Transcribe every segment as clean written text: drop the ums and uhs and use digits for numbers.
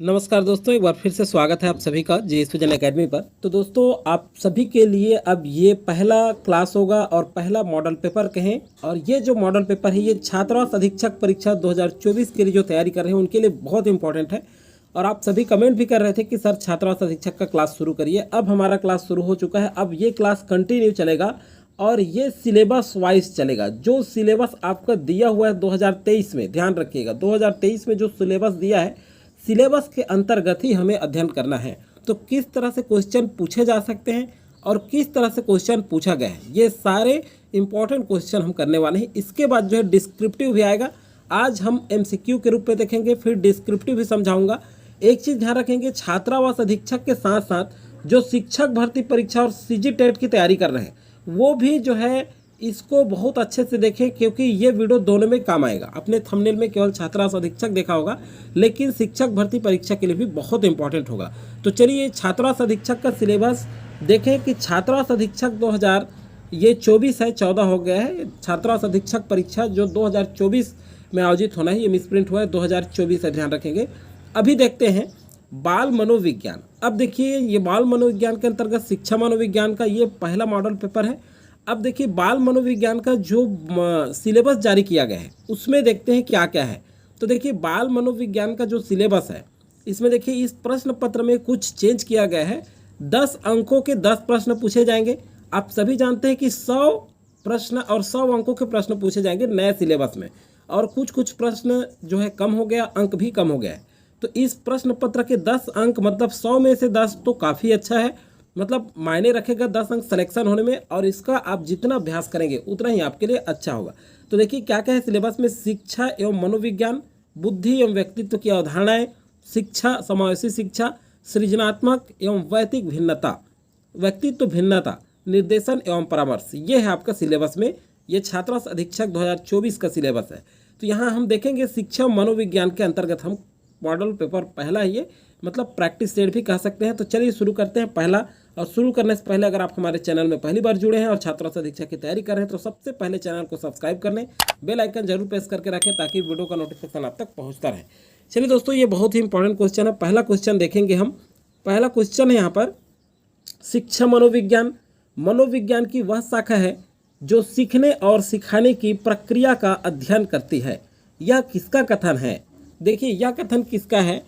नमस्कार दोस्तों, एक बार फिर से स्वागत है आप सभी का जी सुजन एकेडमी पर। तो दोस्तों, आप सभी के लिए अब ये पहला क्लास होगा और पहला मॉडल पेपर कहें। और ये जो मॉडल पेपर है ये छात्रावास अधीक्षक परीक्षा 2024 के लिए जो तैयारी कर रहे हैं उनके लिए बहुत इंपॉर्टेंट है। और आप सभी कमेंट भी कर रहे थे कि सर छात्रावास अधीक्षक का क्लास शुरू करिए। अब हमारा क्लास शुरू हो चुका है। अब ये क्लास कंटिन्यू चलेगा और ये सिलेबस वाइज चलेगा। जो सिलेबस आपका दिया हुआ है 2023 में, ध्यान रखिएगा 2023 में जो सिलेबस दिया है, सिलेबस के अंतर्गत ही हमें अध्ययन करना है। तो किस तरह से क्वेश्चन पूछे जा सकते हैं और किस तरह से क्वेश्चन पूछा गया है, ये सारे इंपॉर्टेंट क्वेश्चन हम करने वाले हैं। इसके बाद जो है डिस्क्रिप्टिव भी आएगा। आज हम एमसीक्यू के रूप में देखेंगे, फिर डिस्क्रिप्टिव भी समझाऊंगा। एक चीज़ ध्यान रखेंगे, छात्रावास अधीक्षक के साथ साथ जो शिक्षक भर्ती परीक्षा और सीजी टेट की तैयारी कर रहे हैं वो भी जो है इसको बहुत अच्छे से देखें, क्योंकि ये वीडियो दोनों में काम आएगा। अपने थंबनेल में केवल छात्रावास अधीक्षक देखा होगा, लेकिन शिक्षक भर्ती परीक्षा के लिए भी बहुत इंपॉर्टेंट होगा। तो चलिए छात्रावास अधीक्षक का सिलेबस देखें कि छात्रावास अधीक्षक 2024 है, 14 हो गया है। छात्रावास अधीक्षक परीक्षा जो 2024 में आयोजित होना है, ये मिसप्रिंट हुआ है, 2024 है, ध्यान रखेंगे। अभी देखते हैं बाल मनोविज्ञान। अब देखिए ये बाल मनोविज्ञान के अंतर्गत शिक्षा मनोविज्ञान का ये पहला मॉडल पेपर है। अब देखिए बाल मनोविज्ञान का जो सिलेबस जारी किया गया है उसमें देखते हैं क्या क्या है। तो देखिए बाल मनोविज्ञान का जो सिलेबस है इसमें देखिए इस प्रश्न पत्र में कुछ चेंज किया गया है। 10 अंकों के 10 प्रश्न पूछे जाएंगे। आप सभी जानते हैं कि 100 प्रश्न और 100 अंकों के प्रश्न पूछे जाएंगे नए सिलेबस में। और कुछ प्रश्न जो है कम हो गया, अंक भी कम हो गया है। तो इस प्रश्न पत्र के 10 अंक मतलब 100 में से 10 तो काफ़ी अच्छा है, मतलब मायने रखेगा 10 अंक सिलेक्शन होने में। और इसका आप जितना अभ्यास करेंगे उतना ही आपके लिए अच्छा होगा। तो देखिए क्या क्या है सिलेबस में। शिक्षा एवं मनोविज्ञान, बुद्धि एवं व्यक्तित्व की अवधारणाएं, शिक्षा, समावेशी शिक्षा, सृजनात्मक एवं वैयक्तिक भिन्नता, व्यक्तित्व भिन्नता, निर्देशन एवं परामर्श, ये है आपका सिलेबस में। ये छात्रावास अधीक्षक 2024 का सिलेबस है। तो यहाँ हम देखेंगे शिक्षा मनोविज्ञान के अंतर्गत हम मॉडल पेपर पहला है ये, मतलब प्रैक्टिस सेट भी कह सकते हैं। तो चलिए शुरू करते हैं पहला। और शुरू करने से पहले अगर आप हमारे चैनल में पहली बार जुड़े हैं और छात्रावास अधीक्षक की तैयारी कर रहे हैं तो सबसे पहले चैनल को सब्सक्राइब कर लें, बेल आइकन जरूर प्रेस करके रखें ताकि वीडियो का नोटिफिकेशन आप तक पहुंचता रहे। चलिए दोस्तों, ये बहुत ही इंपॉर्टेंट क्वेश्चन है। पहला क्वेश्चन देखेंगे हम। पहला क्वेश्चन है यहाँ पर, शिक्षा मनोविज्ञान। मनोविज्ञान की वह शाखा है जो सीखने और सिखाने की प्रक्रिया का अध्ययन करती है। यह किसका कथन है? देखिए यह कथन किसका है,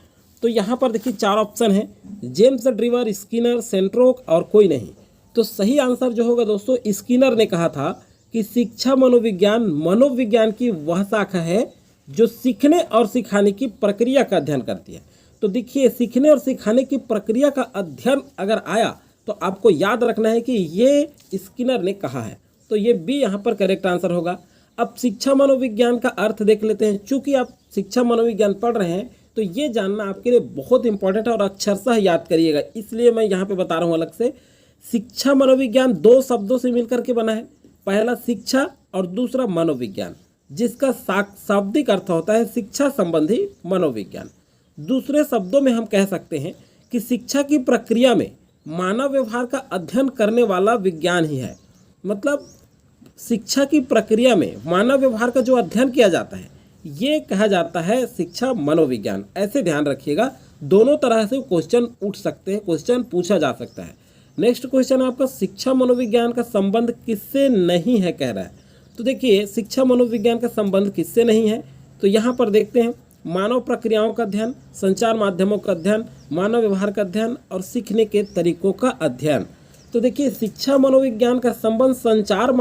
तो यहाँ पर देखिए 4 ऑप्शन है, जेम्स ड्रीवर, स्किनर, सेंट्रोक और कोई नहीं। तो सही आंसर जो होगा दोस्तों, स्किनर ने कहा था कि शिक्षा मनोविज्ञान मनोविज्ञान की वह शाखा है जो सीखने और सिखाने की प्रक्रिया का अध्ययन करती है। तो देखिए सीखने और सिखाने की प्रक्रिया का अध्ययन अगर आया तो आपको याद रखना है कि ये स्किनर ने कहा है। तो ये बी यहाँ पर करेक्ट आंसर होगा। अब शिक्षा मनोविज्ञान का अर्थ देख लेते हैं। चूँकि आप शिक्षा मनोविज्ञान पढ़ रहे हैं तो ये जानना आपके लिए बहुत इंपॉर्टेंट है और अक्षरशः याद करिएगा, इसलिए मैं यहाँ पे बता रहा हूँ अलग से। शिक्षा मनोविज्ञान 2 शब्दों से मिलकर के बना है, पहला शिक्षा और दूसरा मनोविज्ञान, जिसका शाब्दिक अर्थ होता है शिक्षा संबंधी मनोविज्ञान। दूसरे शब्दों में हम कह सकते हैं कि शिक्षा की प्रक्रिया में मानव व्यवहार का अध्ययन करने वाला विज्ञान ही है। मतलब शिक्षा की प्रक्रिया में मानव व्यवहार का जो अध्ययन किया जाता है ये कहा जाता है शिक्षा मनोविज्ञान। ऐसे ध्यान रखिएगा, दोनों तरह से क्वेश्चन उठ सकते हैं, क्वेश्चन पूछा जा सकता है। नेक्स्ट क्वेश्चन आपका, शिक्षा मनोविज्ञान का संबंध किससे नहीं है कह रहा है। तो देखिए शिक्षा मनोविज्ञान का संबंध किससे नहीं है, तो यहाँ पर देखते हैं मानव प्रक्रियाओं का अध्ययन, संचार माध्यमों का अध्ययन, मानव व्यवहार का अध्ययन और सीखने के तरीकों का अध्ययन। तो देखिए शिक्षा मनोविज्ञान का संबंध संचार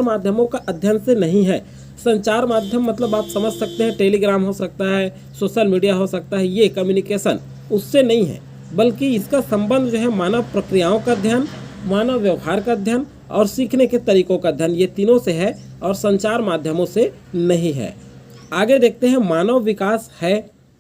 माध्यमों का अध्ययन से नहीं है। संचार माध्यम मतलब आप समझ सकते हैं टेलीग्राम हो सकता है, सोशल मीडिया हो सकता है, ये कम्युनिकेशन उससे नहीं है, बल्कि इसका संबंध जो है मानव प्रक्रियाओं का अध्ययन, मानव व्यवहार का अध्ययन और सीखने के तरीकों का अध्ययन, ये तीनों से है और संचार माध्यमों से नहीं है। आगे देखते हैं मानव विकास है।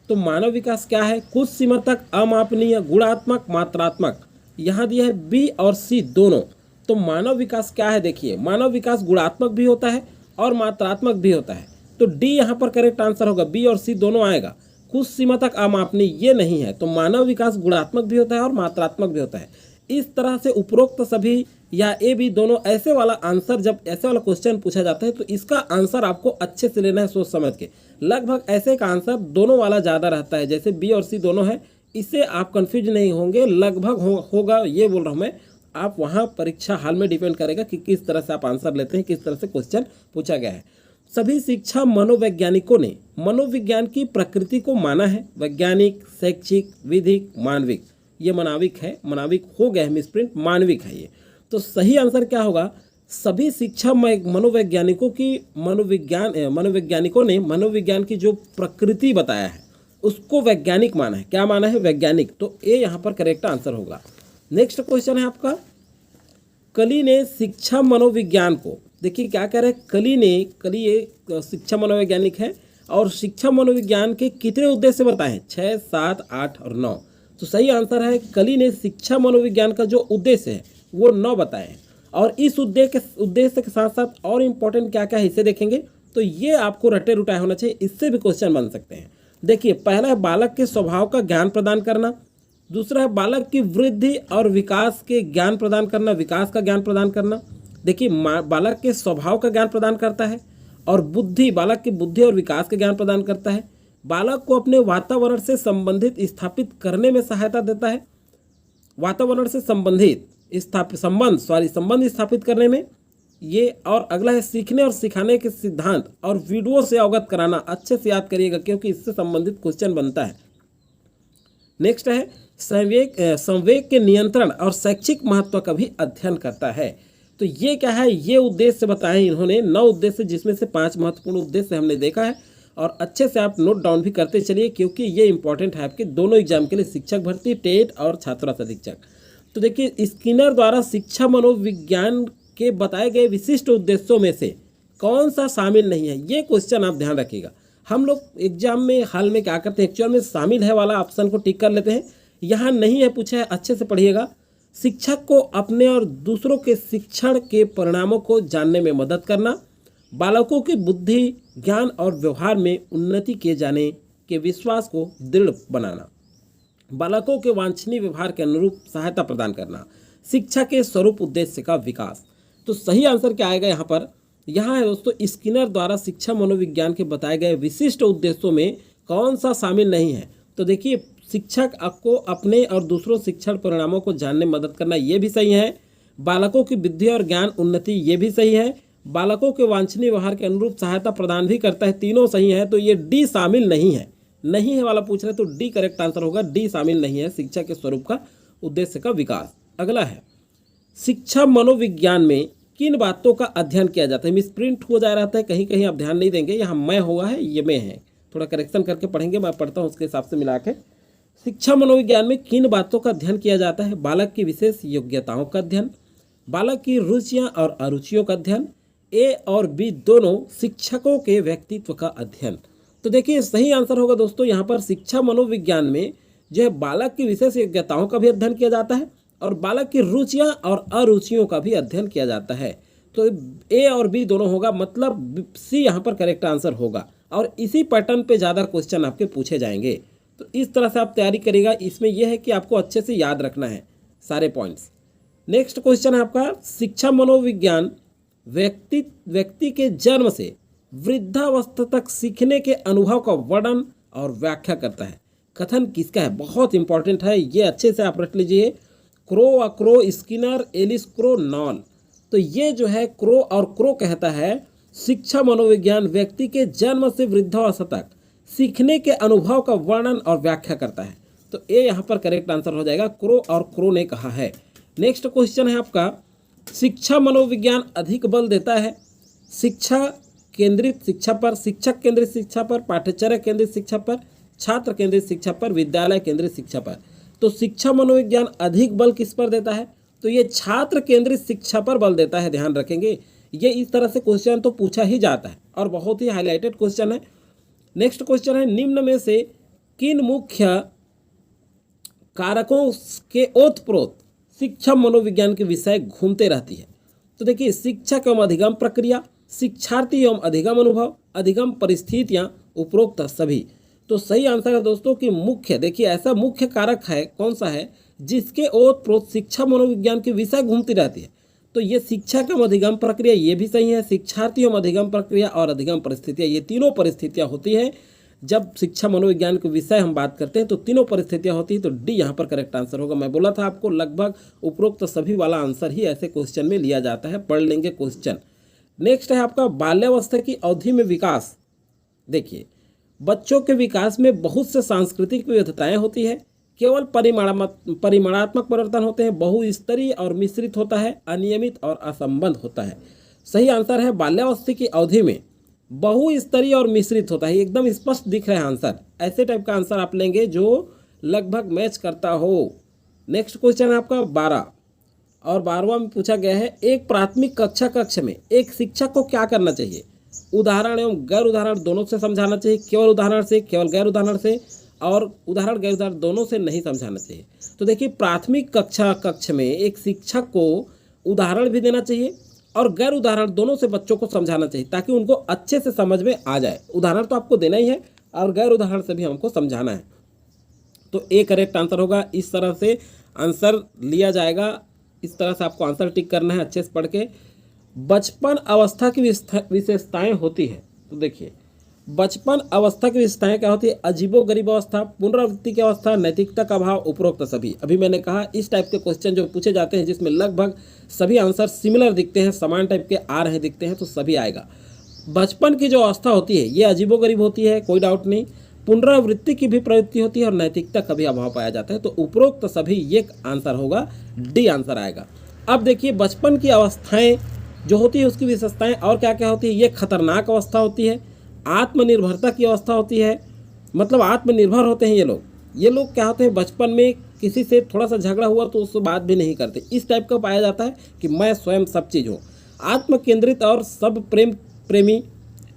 तो मानव विकास क्या है? कुछ सीमा तक अमापनीय, गुणात्मक, मात्रात्मक। यहाँ दिया है बी और सी दोनों। तो मानव विकास क्या है? देखिए मानव विकास गुणात्मक भी होता है और मात्रात्मक भी होता है। तो डी यहाँ पर करेक्ट आंसर होगा, बी और सी दोनों आएगा। कुछ सीमा तक अमापनीय ये नहीं है। तो मानव विकास गुणात्मक भी होता है और मात्रात्मक भी होता है। इस तरह से उपरोक्त सभी या ए बी दोनों ऐसे वाला आंसर, जब ऐसे वाला क्वेश्चन पूछा जाता है तो इसका आंसर आपको अच्छे से लेना है सोच समझ के। लगभग ऐसे का आंसर दोनों वाला ज़्यादा रहता है, जैसे बी और सी दोनों है, इससे आप कंफ्यूज नहीं होंगे। लगभग होगा ये बोल रहा हूँ मैं, आप वहाँ परीक्षा हाल में डिपेंड करेगा कि किस तरह से आप आंसर लेते हैं, किस तरह से क्वेश्चन पूछा गया है। सभी शिक्षा मनोवैज्ञानिकों ने मनोविज्ञान की प्रकृति को माना है। वैज्ञानिक, शैक्षिक, विधिक, मानविक, ये मानविक है, मानविक हो गया है मिसप्रिंट, मानविक है ये। तो सही आंसर क्या होगा, सभी शिक्षा मनोवैज्ञानिकों की मनोवैज्ञानिकों ने मनोविज्ञान की जो प्रकृति बताया है उसको वैज्ञानिक माना है। क्या माना है, वैज्ञानिक। तो ये यहाँ पर करेक्ट आंसर होगा। नेक्स्ट क्वेश्चन है आपका, कली ने शिक्षा मनोविज्ञान को, देखिए क्या कह रहे हैं, कली ये शिक्षा मनोवैज्ञानिक है और शिक्षा मनोविज्ञान के कितने उद्देश्य बताए हैं, 6, 7, 8 और 9। तो सही आंसर है, कली ने शिक्षा मनोविज्ञान का जो उद्देश्य है वो 9 बताए हैं। और इस उद्देश्य के साथ साथ और इम्पोर्टेंट क्या क्या है इसे देखेंगे, तो ये आपको रटे रुटाए होना चाहिए, इससे भी क्वेश्चन बन सकते हैं। देखिए, पहला है बालक के स्वभाव का ज्ञान प्रदान करना, दूसरा है बालक की वृद्धि और विकास के ज्ञान प्रदान करना, विकास का ज्ञान प्रदान करना। देखिए, बालक के स्वभाव का ज्ञान प्रदान करता है और बुद्धि, बालक की बुद्धि और विकास का ज्ञान प्रदान करता है। बालक को अपने वातावरण से संबंधित स्थापित करने में सहायता देता है, वातावरण से संबंध स्थापित करने में ये। और अगला है सीखने और सिखाने के सिद्धांत और वीडियो से अवगत कराना। अच्छे से याद करिएगा क्योंकि इससे संबंधित क्वेश्चन बनता है। नेक्स्ट है संवेग के नियंत्रण और शैक्षिक महत्व का भी अध्ययन करता है। तो ये क्या है, ये उद्देश्य बताए इन्होंने, 9 उद्देश्य, जिसमें से 5 महत्वपूर्ण उद्देश्य हमने देखा है। और अच्छे से आप नोट डाउन भी करते चलिए क्योंकि ये इंपॉर्टेंट है आपके दोनों एग्जाम के लिए, शिक्षक भर्ती, टेट और छात्रावास अधीक्षक। तो देखिए, स्किनर द्वारा शिक्षा मनोविज्ञान के बताए गए विशिष्ट उद्देश्यों में से कौन सा शामिल नहीं है, ये क्वेश्चन आप ध्यान रखिएगा। हम लोग एग्जाम में हाल में क्या करते हैं, एक्चुअल में शामिल है वाला ऑप्शन को टिक कर लेते हैं, यहाँ नहीं है पूछा है, अच्छे से पढ़िएगा। शिक्षक को अपने और दूसरों के शिक्षण के परिणामों को जानने में मदद करना, बालकों की बुद्धि, ज्ञान और व्यवहार में उन्नति किए जाने के विश्वास को दृढ़ बनाना, बालकों के वांछनीय व्यवहार के अनुरूप सहायता प्रदान करना, शिक्षा के स्वरूप उद्देश्य का विकास। तो सही आंसर क्या आएगा यहाँ पर, यहाँ है दोस्तों, स्किनर द्वारा शिक्षा मनोविज्ञान के बताए गए विशिष्ट उद्देश्यों में कौन सा शामिल नहीं है। तो देखिए, शिक्षक को अपने और दूसरों शिक्षण परिणामों को जानने में मदद करना, ये भी सही है। बालकों की बुद्धि और ज्ञान उन्नति, ये भी सही है। बालकों के वांछनीय व्यवहार के अनुरूप सहायता प्रदान भी करता है, तीनों सही है। तो ये डी शामिल नहीं है, नहीं है वाला पूछ रहे तो डी करेक्ट आंसर होगा, डी शामिल नहीं है, शिक्षा के स्वरूप का उद्देश्य का विकास। अगला है, शिक्षा मनोविज्ञान में किन बातों का अध्ययन किया जाता है। मिसप्रिंट हो जा रहा है, कहीं कहीं आप ध्यान नहीं देंगे, यहाँ मैं हुआ है, ये में है, थोड़ा करेक्शन करके पढ़ेंगे, मैं पढ़ता हूँ उसके हिसाब से मिला के। शिक्षा मनोविज्ञान में किन बातों का अध्ययन किया जाता है, बालक की विशेष योग्यताओं का अध्ययन, बालक की रुचियाँ और अरुचियों का अध्ययन, ए और बी दोनों शिक्षकों के व्यक्तित्व का अध्ययन। तो देखिए, सही आंसर होगा दोस्तों यहाँ पर, शिक्षा मनोविज्ञान में जो है बालक की विशेष योग्यताओं का भी अध्ययन किया जाता है और बालक की रुचियां और अरुचियों का भी अध्ययन किया जाता है। तो ए और बी दोनों होगा, मतलब सी यहाँ पर करेक्ट आंसर होगा। और इसी पैटर्न पे ज़्यादा क्वेश्चन आपके पूछे जाएंगे, तो इस तरह से आप तैयारी करिएगा। इसमें यह है कि आपको अच्छे से याद रखना है सारे पॉइंट्स। नेक्स्ट क्वेश्चन है आपका, शिक्षा मनोविज्ञान व्यक्ति के जन्म से वृद्धावस्था तक सीखने के अनुभव का वर्णन और व्याख्या करता है। कथन किसका है, बहुत इंपॉर्टेंट है, ये अच्छे से आप रख लीजिए। Crow, Skinner, Ellis Crow, Knoll. तो ये जो है क्रो और क्रो कहता है शिक्षा मनोविज्ञान व्यक्ति के जन्म से वृद्धावस्था तक सीखने के अनुभव का वर्णन और व्याख्या करता है। तो ये यहाँ पर करेक्ट आंसर हो जाएगा, क्रो और क्रो ने कहा है। नेक्स्ट क्वेश्चन है आपका, शिक्षा मनोविज्ञान अधिक बल देता है शिक्षा केंद्रित शिक्षा पर, शिक्षक केंद्रित शिक्षा पर, पाठ्यचर्या केंद्रित शिक्षा पर, छात्र केंद्रित शिक्षा पर, विद्यालय केंद्रित शिक्षा पर। तो शिक्षा मनोविज्ञान अधिक बल किस पर देता है, तो ये छात्र केंद्रित शिक्षा पर बल देता है, ध्यान रखेंगे। ये इस तरह से क्वेश्चन तो पूछा ही जाता है और बहुत ही हाईलाइटेड क्वेश्चन है। नेक्स्ट क्वेश्चन है, निम्न में से किन मुख्य कारकों के ओतप्रोत शिक्षा मनोविज्ञान के विषय घूमते रहती है। तो देखिए, शिक्षक एवं अधिगम प्रक्रिया, शिक्षार्थी एवं अधिगम अनुभव, अधिगम परिस्थितियाँ, उपरोक्त सभी। तो सही आंसर है दोस्तों कि मुख्य, देखिए ऐसा मुख्य कारक है कौन सा है जिसके ओतप्रोत शिक्षा मनोविज्ञान के विषय घूमती रहती है। तो ये शिक्षा कम अधिगम प्रक्रिया, ये भी सही है। शिक्षार्थियों में अधिगम प्रक्रिया और अधिगम परिस्थितियाँ, ये तीनों परिस्थितियाँ होती हैं जब शिक्षा मनोविज्ञान के विषय हम बात करते हैं, तो तीनों परिस्थितियाँ होती हैं। तो डी यहाँ पर करेक्ट आंसर होगा। मैं बोला था आपको लगभग उपरोक्त सभी वाला आंसर ही ऐसे क्वेश्चन में लिया जाता है, पढ़ लेंगे क्वेश्चन। नेक्स्ट है आपका बाल्यावस्था की अवधि में विकास। देखिए, बच्चों के विकास में बहुत से सांस्कृतिक विविधताएं होती है, केवल परिमाणात्मक परिवर्तन होते हैं, बहुस्तरीय और मिश्रित होता है, अनियमित और असंबद्ध होता है। सही आंसर है बाल्यावस्था की अवधि में बहुस्तरीय और मिश्रित होता है। एकदम स्पष्ट दिख रहा है आंसर, ऐसे टाइप का आंसर आप लेंगे जो लगभग मैच करता हो। नेक्स्ट क्वेश्चन है आपका 12 और 12वां में पूछा गया है, एक प्राथमिक कक्ष में एक शिक्षक को क्या करना चाहिए? उदाहरण एवं गैर उदाहरण दोनों से समझाना चाहिए, केवल उदाहरण से, केवल गैर उदाहरण से, और उदाहरण गैर उदाहरण दोनों से नहीं समझाना चाहिए। तो देखिए, प्राथमिक कक्ष में एक शिक्षक को उदाहरण भी देना चाहिए और गैर उदाहरण दोनों से बच्चों को समझाना चाहिए, ताकि उनको अच्छे से समझ में आ जाए। उदाहरण तो आपको देना ही है और गैर उदाहरण से भी हमको समझाना है। तो ए करेक्ट आंसर होगा। इस तरह से आंसर लिया जाएगा, इस तरह से आपको आंसर टिक करना है अच्छे से पढ़ के। बचपन अवस्था की विशेषताएं होती है। तो देखिए, बचपन अवस्था की विशेषताएं क्या होती है? अजीबोगरीब अवस्था, पुनरावृत्ति की अवस्था, नैतिकता का अभाव, उपरोक्त सभी। अभी मैंने कहा इस टाइप के क्वेश्चन जो पूछे जाते हैं जिसमें लगभग सभी आंसर सिमिलर दिखते हैं, समान टाइप के आ रहे दिखते हैं, तो सभी आएगा। बचपन की जो अवस्था होती है ये अजीबोगरीब होती है, कोई डाउट नहीं। पुनरावृत्ति की भी प्रवृत्ति होती है और नैतिकता का भी अभाव पाया जाता है। तो उपरोक्त सभी ये आंसर होगा, डी आंसर आएगा। अब देखिए, बचपन की अवस्थाएं जो होती है उसकी विशेषताएं और क्या क्या होती है? ये खतरनाक अवस्था होती है, आत्मनिर्भरता की अवस्था होती है, मतलब आत्मनिर्भर होते हैं ये लोग क्या होते हैं? बचपन में किसी से थोड़ा सा झगड़ा हुआ तो उससे बात भी नहीं करते, इस टाइप का पाया जाता है कि मैं स्वयं सब चीज़ हूँ। आत्म केंद्रित और सब प्रेमी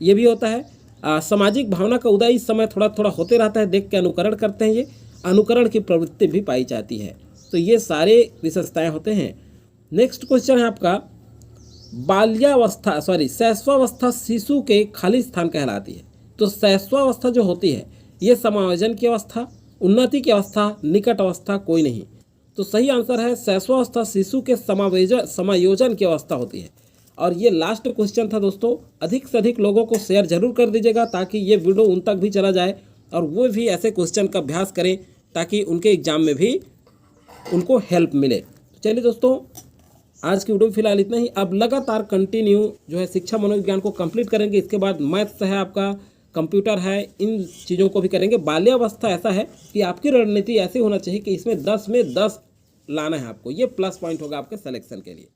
ये भी होता है। सामाजिक भावना का उदय इस समय थोड़ा थोड़ा होते रहता है, देख के अनुकरण करते हैं, ये अनुकरण की प्रवृत्ति भी पाई जाती है। तो ये सारे विशेषताएं होते हैं। नेक्स्ट क्वेश्चन है आपका, शैशवावस्था शिशु के खाली स्थान कहलाती है। तो शैशवावस्था जो होती है ये समायोजन की अवस्था, उन्नति की अवस्था, निकट अवस्था कोई नहीं। तो सही आंसर है शैशवावस्था शिशु के समायोजन की अवस्था होती है। और ये लास्ट क्वेश्चन था दोस्तों। अधिक से अधिक लोगों को शेयर जरूर कर दीजिएगा ताकि ये वीडियो उन तक भी चला जाए और वो भी ऐसे क्वेश्चन का अभ्यास करें ताकि उनके एग्जाम में भी उनको हेल्प मिले। चलिए दोस्तों, आज की वीडियो फिलहाल इतना ही। अब लगातार कंटिन्यू जो है शिक्षा मनोविज्ञान को कंप्लीट करेंगे। इसके बाद मैथ्स है, आपका कंप्यूटर है, इन चीज़ों को भी करेंगे। बाल्यावस्था ऐसा है कि आपकी रणनीति ऐसी होना चाहिए कि इसमें 10 में 10 लाना है आपको, ये प्लस पॉइंट होगा आपके सिलेक्शन के लिए।